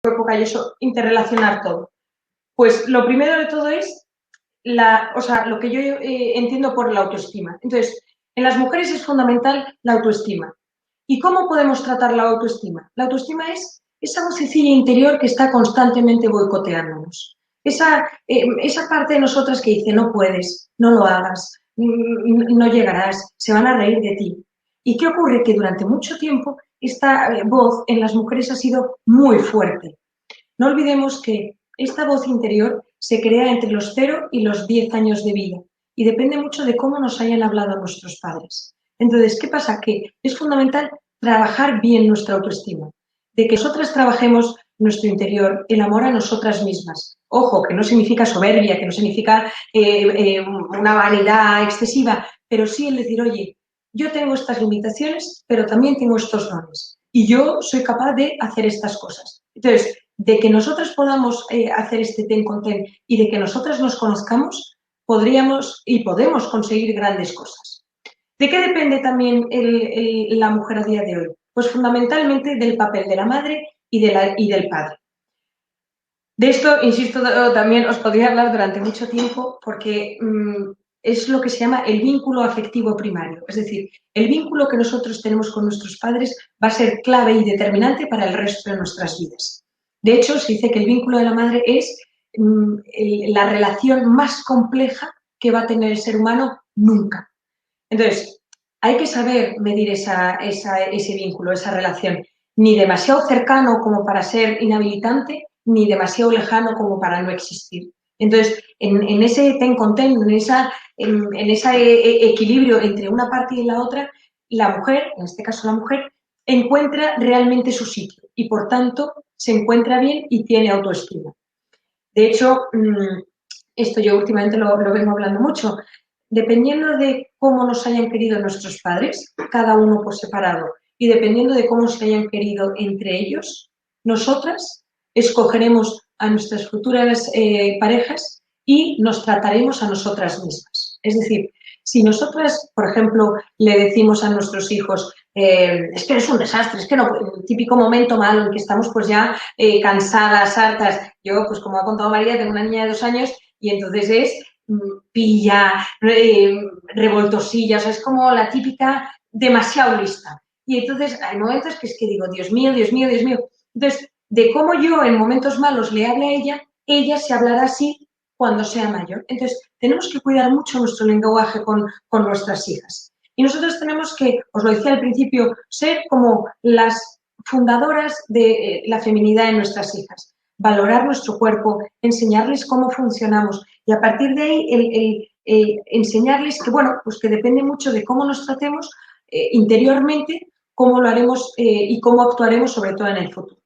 época y eso, interrelacionar todo. Pues lo primero de todo es lo que yo entiendo por la autoestima. Entonces, en las mujeres es fundamental la autoestima. ¿Y cómo podemos tratar la autoestima? La autoestima es esa vocecilla interior que está constantemente boicoteándonos. Esa parte de nosotras que dice, no puedes, no lo hagas, no llegarás, se van a reír de ti. ¿Y qué ocurre? Que durante mucho tiempo esta voz en las mujeres ha sido muy fuerte. No olvidemos que esta voz interior se crea entre los 0 y los 10 años de vida y depende mucho de cómo nos hayan hablado nuestros padres. Entonces, ¿qué pasa? Que es fundamental trabajar bien nuestra autoestima, de que nosotras trabajemos nuestro interior, el amor a nosotras mismas. Ojo, que no significa soberbia, que no significa una vanidad excesiva, pero sí el decir, oye, yo tengo estas limitaciones, pero también tengo estos dones y yo soy capaz de hacer estas cosas. Entonces, de que nosotros podamos hacer este ten con ten y de que nosotras nos conozcamos, podríamos y podemos conseguir grandes cosas. ¿De qué depende también la mujer a día de hoy? Pues fundamentalmente del papel de la madre y del padre. De esto, insisto, también os podría hablar durante mucho tiempo porque es lo que se llama el vínculo afectivo primario. Es decir, el vínculo que nosotros tenemos con nuestros padres va a ser clave y determinante para el resto de nuestras vidas. De hecho, se dice que el vínculo de la madre es la relación más compleja que va a tener el ser humano nunca. Entonces, hay que saber medir ese vínculo, esa relación, ni demasiado cercano como para ser inhabilitante, ni demasiado lejano como para no existir. Entonces, en ese ten con ten, en ese equilibrio entre una parte y la otra, la mujer, en este caso la mujer, encuentra realmente su sitio y, por tanto, se encuentra bien y tiene autoestima. De hecho, esto yo últimamente lo vengo hablando mucho. Dependiendo de cómo nos hayan querido nuestros padres, cada uno por separado, y dependiendo de cómo se hayan querido entre ellos, nosotras escogeremos a nuestras futuras parejas y nos trataremos a nosotras mismas. Es decir, si nosotras, por ejemplo, le decimos a nuestros hijos, es que eres un desastre, es que no, el típico momento malo en que estamos pues ya cansadas, hartas. Yo, pues como ha contado María, tengo una niña de 2 años y entonces es pilla, revoltosilla, o sea, es como la típica demasiado lista. Y entonces hay momentos que es que digo, Dios mío, Dios mío, Dios mío. Entonces, de cómo yo en momentos malos le hable a ella se hablará así cuando sea mayor. Entonces, tenemos que cuidar mucho nuestro lenguaje con nuestras hijas. Y nosotros tenemos que, os lo decía al principio, ser como las fundadoras de la feminidad en nuestras hijas. Valorar nuestro cuerpo, enseñarles cómo funcionamos y a partir de ahí enseñarles que, bueno, pues que depende mucho de cómo nos tratemos interiormente, cómo lo haremos y cómo actuaremos sobre todo en el futuro.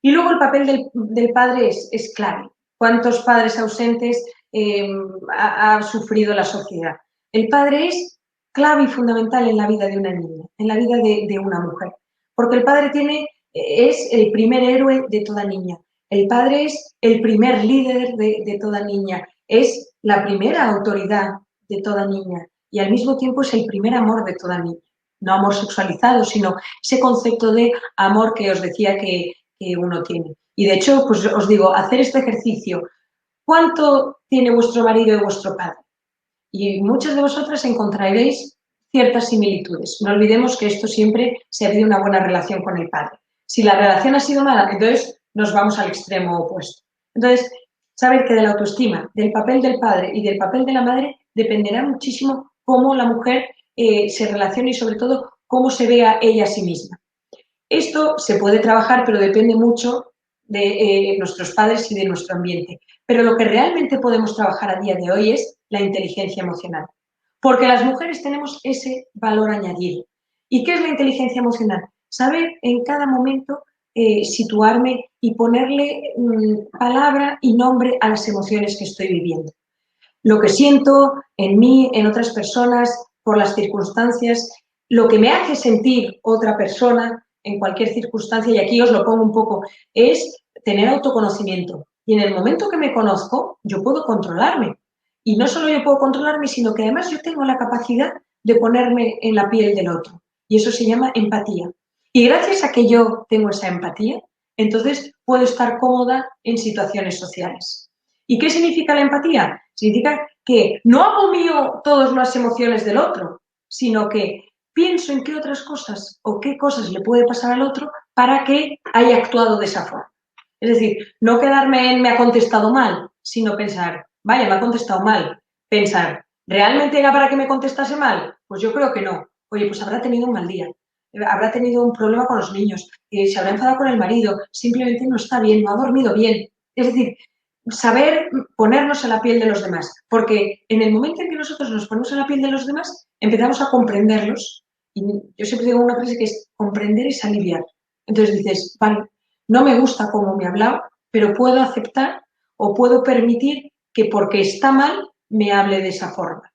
Y luego el papel del padre es clave. ¿Cuántos padres ausentes ha sufrido la sociedad? El padre es clave y fundamental en la vida de una niña, en la vida de una mujer, porque el padre es el primer héroe de toda niña. El padre es el primer líder de toda niña, es la primera autoridad de toda niña y al mismo tiempo es el primer amor de toda niña. No amor sexualizado, sino ese concepto de amor que os decía que uno tiene. Y de hecho, pues os digo, hacer este ejercicio. ¿Cuánto tiene vuestro marido y vuestro padre? Y muchas de vosotras encontraréis ciertas similitudes. No olvidemos que esto siempre se ha tenido una buena relación con el padre. Si la relación ha sido mala, entonces nos vamos al extremo opuesto. Entonces, saber que de la autoestima, del papel del padre y del papel de la madre dependerá muchísimo cómo la mujer se relacione y sobre todo cómo se vea ella a sí misma. Esto se puede trabajar, pero depende mucho de nuestros padres y de nuestro ambiente. Pero lo que realmente podemos trabajar a día de hoy es la inteligencia emocional. Porque las mujeres tenemos ese valor añadido. ¿Y qué es la inteligencia emocional? Saber en cada momento situarme y ponerle palabra y nombre a las emociones que estoy viviendo. Lo que siento en mí, en otras personas, por las circunstancias, lo que me hace sentir otra persona en cualquier circunstancia, y aquí os lo pongo un poco, es tener autoconocimiento. Y en el momento que me conozco, yo puedo controlarme. Y no solo yo puedo controlarme, sino que además yo tengo la capacidad de ponerme en la piel del otro. Y eso se llama empatía. Y gracias a que yo tengo esa empatía, entonces puedo estar cómoda en situaciones sociales. ¿Y qué significa la empatía? Significa que no hago mío todas las emociones del otro, sino que pienso en qué otras cosas o qué cosas le puede pasar al otro para que haya actuado de esa forma. Es decir, no quedarme en me ha contestado mal, sino pensar, vaya, me ha contestado mal. Pensar, ¿realmente era para que me contestase mal? Pues yo creo que no. Oye, pues habrá tenido un mal día, habrá tenido un problema con los niños, se habrá enfadado con el marido, simplemente no está bien, no ha dormido bien. Es decir, saber ponernos en la piel de los demás, porque en el momento en que nosotros nos ponemos en la piel de los demás, empezamos a comprenderlos. Y yo siempre digo una frase que es, comprender es aliviar. Entonces dices, vale, no me gusta cómo me ha hablado, pero puedo aceptar o puedo permitir que porque está mal me hable de esa forma.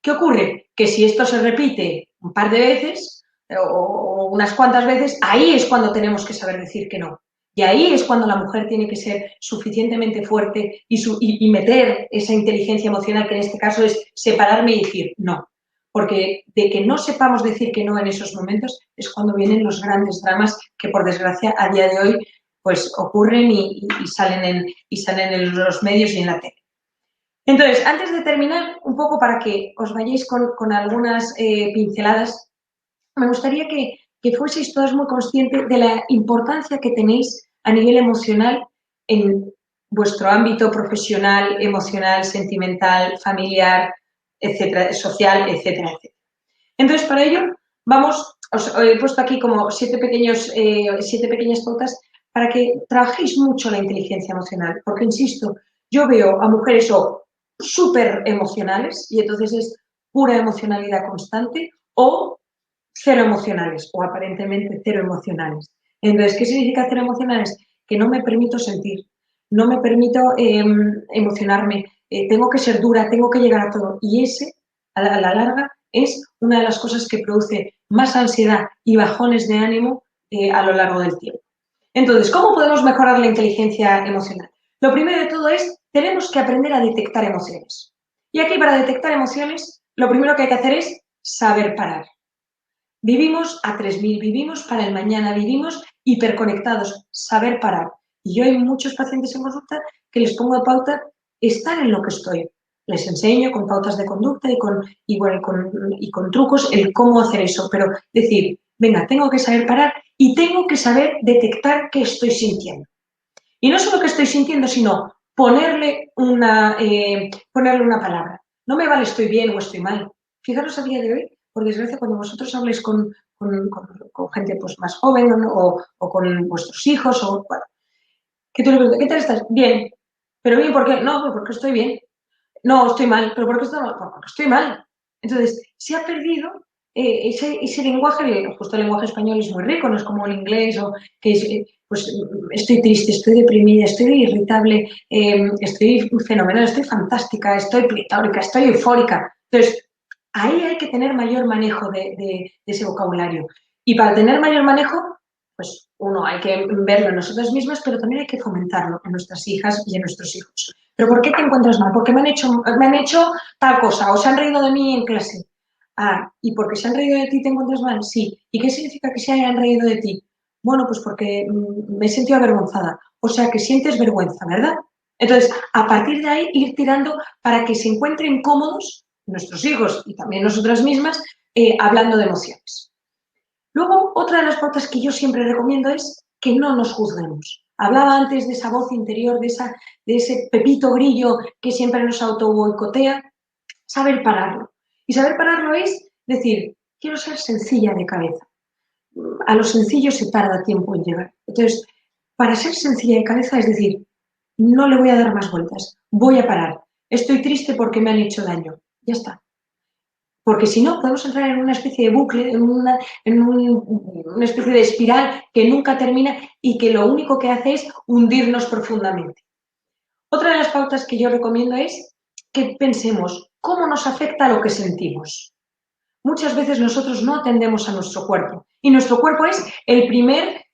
¿Qué ocurre? Que si esto se repite un par de veces o unas cuantas veces, ahí es cuando tenemos que saber decir que no. Y ahí es cuando la mujer tiene que ser suficientemente fuerte y meter esa inteligencia emocional, que en este caso es separarme y decir no. Porque de que no sepamos decir que no en esos momentos es cuando vienen los grandes dramas que, por desgracia, a día de hoy pues ocurren y salen en los medios y en la tele. Entonces, antes de terminar, un poco para que os vayáis con algunas pinceladas, me gustaría que fueseis todas muy conscientes de la importancia que tenéis a nivel emocional en vuestro ámbito profesional, emocional, sentimental, familiar, etcétera, social, etcétera, etcétera. Entonces, para ello, os he puesto aquí como 7 pequeñas pautas para que trabajéis mucho la inteligencia emocional, porque, insisto, yo veo a mujeres súper emocionales y entonces es pura emocionalidad constante o cero emocionales o aparentemente cero emocionales. Entonces, ¿qué significa cero emocionales? Que no me permito sentir, no me permito emocionarme, tengo que ser dura, tengo que llegar a todo. Y ese, a la larga, es una de las cosas que produce más ansiedad y bajones de ánimo a lo largo del tiempo. Entonces, ¿cómo podemos mejorar la inteligencia emocional? Lo primero de todo es, tenemos que aprender a detectar emociones. Y aquí, para detectar emociones, lo primero que hay que hacer es saber parar. Vivimos a 3000, vivimos para el mañana, vivimos hiperconectados, saber parar. Y yo hay muchos pacientes en consulta que les pongo de pauta estar en lo que estoy. Les enseño con pautas de conducta y con trucos el cómo hacer eso. Pero decir, venga, tengo que saber parar y tengo que saber detectar qué estoy sintiendo. Y no solo qué estoy sintiendo, sino ponerle una palabra. No me vale estoy bien o estoy mal. Fijaros a día de hoy, por desgracia, cuando vosotros habléis con gente pues, más joven o con vuestros hijos, bueno, que tú le preguntas, ¿qué tal estás? Bien. ¿Pero bien por qué? No, porque estoy bien. No, estoy mal. ¿Pero por qué estoy mal? Porque estoy mal. Entonces, se ha perdido ese lenguaje, justo el lenguaje español es muy rico, no es como el inglés, o que es, pues estoy triste, estoy deprimida, estoy irritable, estoy fenomenal, estoy fantástica, estoy pletórica, estoy eufórica. Entonces, ahí hay que tener mayor manejo de ese vocabulario. Y para tener mayor manejo, pues uno, hay que verlo en nosotras mismas, pero también hay que fomentarlo en nuestras hijas y en nuestros hijos. ¿Pero por qué te encuentras mal? Porque me han hecho tal cosa o se han reído de mí en clase. Ah, ¿y porque se han reído de ti te encuentras mal? Sí. ¿Y qué significa que se hayan reído de ti? Bueno, pues porque me he sentido avergonzada. O sea, que sientes vergüenza, ¿verdad? Entonces, a partir de ahí, ir tirando para que se encuentren cómodos nuestros hijos y también nosotras mismas hablando de emociones. Luego, otra de las pautas que yo siempre recomiendo es que no nos juzguemos. Hablaba antes de esa voz interior, de ese pepito grillo que siempre nos auto-boicotea. Saber pararlo. Y saber pararlo es decir, quiero ser sencilla de cabeza. A lo sencillo se tarda tiempo en llegar. Entonces, para ser sencilla de cabeza es decir, no le voy a dar más vueltas, voy a parar. Estoy triste porque me han hecho daño. Ya está. Porque si no, podemos entrar en una especie de bucle, una especie de espiral que nunca termina y que lo único que hace es hundirnos profundamente. Otra de las pautas que yo recomiendo es que pensemos cómo nos afecta lo que sentimos. Muchas veces nosotros no atendemos a nuestro cuerpo y nuestro cuerpo es el primer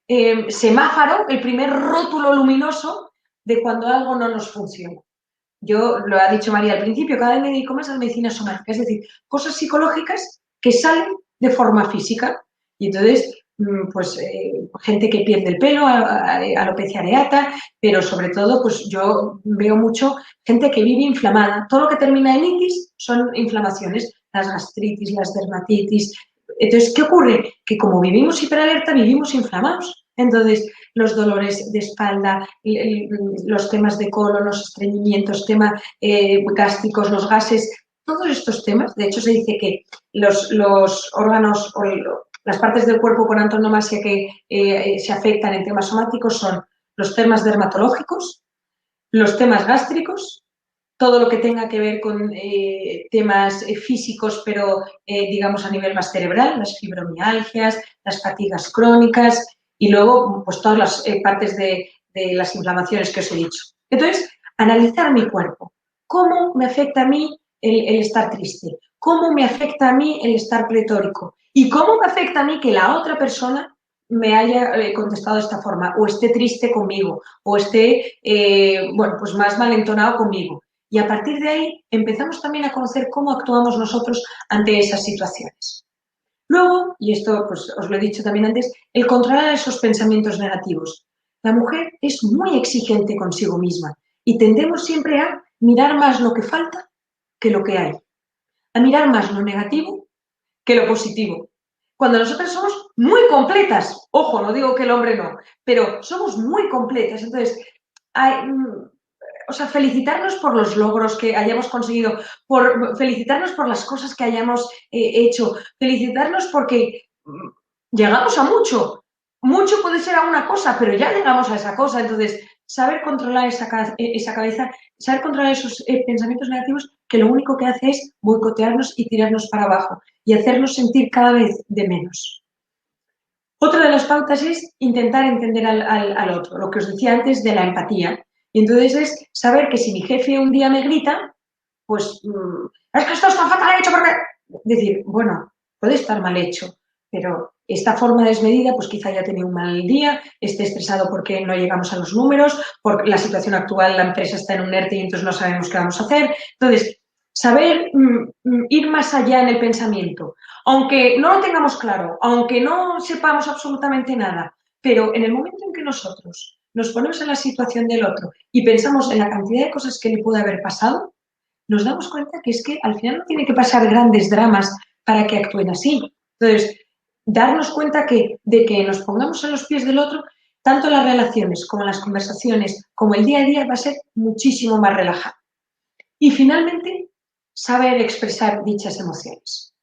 semáforo, el primer rótulo luminoso de cuando algo no nos funciona. Yo, lo ha dicho María al principio, cada vez me dedico más a la medicina somática, es decir, cosas psicológicas que salen de forma física. Y entonces, pues gente que pierde el pelo, alopecia areata, pero sobre todo pues yo veo mucho gente que vive inflamada. Todo lo que termina en itis son inflamaciones, las gastritis, las dermatitis. Entonces, ¿qué ocurre? Que como vivimos hiperalerta, vivimos inflamados. Entonces, los dolores de espalda, los temas de colon, los estreñimientos, temas gástricos, los gases, todos estos temas, de hecho se dice que los órganos o las partes del cuerpo con antonomasia que se afectan en temas somáticos son los temas dermatológicos, los temas gástricos, todo lo que tenga que ver con temas físicos, pero digamos a nivel más cerebral, las fibromialgias, las fatigas crónicas y luego pues todas las partes de las inflamaciones que os he dicho. Entonces, analizar mi cuerpo. ¿Cómo me afecta a mí el estar triste? ¿Cómo me afecta a mí el estar pletórico? ¿Y cómo me afecta a mí que la otra persona me haya contestado de esta forma o esté triste conmigo o esté, bueno, pues más malentonado conmigo? Y a partir de ahí empezamos también a conocer cómo actuamos nosotros ante esas situaciones. Luego, y esto pues os lo he dicho también antes, el controlar esos pensamientos negativos. La mujer es muy exigente consigo misma y tendemos siempre a mirar más lo que falta que lo que hay, a mirar más lo negativo que lo positivo. Cuando nosotras somos muy completas, ojo, no digo que el hombre no, pero somos muy completas, entonces hay, o sea, felicitarnos por los logros que hayamos conseguido, felicitarnos por las cosas que hayamos hecho, felicitarnos porque llegamos a mucho. Mucho puede ser a una cosa, pero ya llegamos a esa cosa. Entonces, saber controlar esa cabeza, saber controlar esos pensamientos negativos que lo único que hace es boicotearnos y tirarnos para abajo y hacernos sentir cada vez de menos. Otra de las pautas es intentar entender al otro, lo que os decía antes de la empatía. Y entonces es saber que si mi jefe un día me grita, pues es que esto está fatal hecho porque... Decir, bueno, puede estar mal hecho, pero esta forma desmedida, pues quizá haya tenido un mal día, esté estresado porque no llegamos a los números, por la situación actual, la empresa está en un ERTE y entonces no sabemos qué vamos a hacer. Entonces, saber ir más allá en el pensamiento, aunque no lo tengamos claro, aunque no sepamos absolutamente nada, pero en el momento en que nosotros nos ponemos en la situación del otro y pensamos en la cantidad de cosas que le puede haber pasado, nos damos cuenta que es que al final no tiene que pasar grandes dramas para que actúen así. Entonces, darnos cuenta de que nos pongamos en los pies del otro, tanto las relaciones como las conversaciones, como el día a día, va a ser muchísimo más relajado. Y finalmente, saber expresar dichas emociones.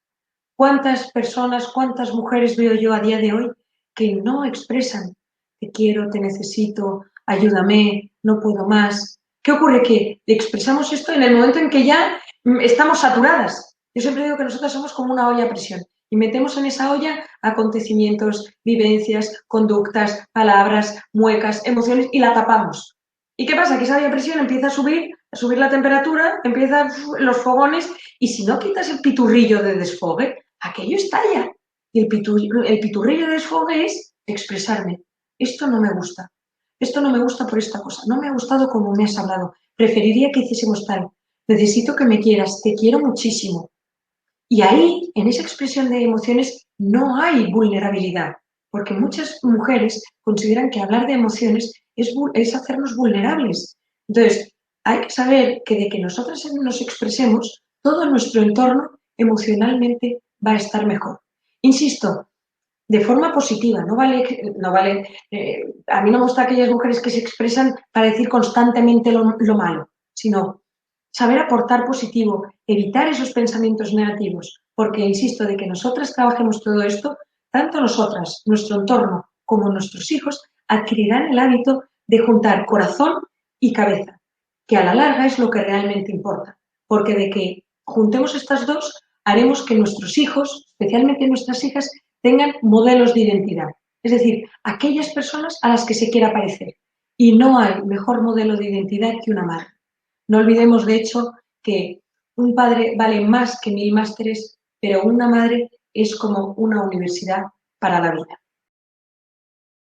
¿Cuántas personas, cuántas mujeres veo yo a día de hoy que no expresan te quiero, te necesito, ayúdame, no puedo más? ¿Qué ocurre? Que expresamos esto en el momento en que ya estamos saturadas. Yo siempre digo que nosotros somos como una olla a presión y metemos en esa olla acontecimientos, vivencias, conductas, palabras, muecas, emociones y la tapamos. ¿Y qué pasa? Que esa olla a presión empieza a subir la temperatura, empiezan los fogones y si no quitas el piturrillo de desfogue, aquello estalla. Y el piturrillo de desfogue es expresarme. Esto no me gusta. Esto no me gusta por esta cosa. No me ha gustado como me has hablado. Preferiría que hiciésemos tal. Necesito que me quieras. Te quiero muchísimo. Y ahí, en esa expresión de emociones, no hay vulnerabilidad. Porque muchas mujeres consideran que hablar de emociones es hacernos vulnerables. Entonces, hay que saber que de que nosotras nos expresemos, todo nuestro entorno emocionalmente va a estar mejor. Insisto, de forma positiva, no vale, a mí no me gusta aquellas mujeres que se expresan para decir constantemente lo malo, sino saber aportar positivo, evitar esos pensamientos negativos, porque insisto, de que nosotras trabajemos todo esto, tanto nosotras, nuestro entorno, como nuestros hijos, adquirirán el hábito de juntar corazón y cabeza, que a la larga es lo que realmente importa, porque de que juntemos estas dos, haremos que nuestros hijos, especialmente nuestras hijas, tengan modelos de identidad, es decir, aquellas personas a las que se quiera parecer. Y no hay mejor modelo de identidad que una madre. No olvidemos, de hecho, que un padre vale más que 1000 másteres, pero una madre es como una universidad para la vida.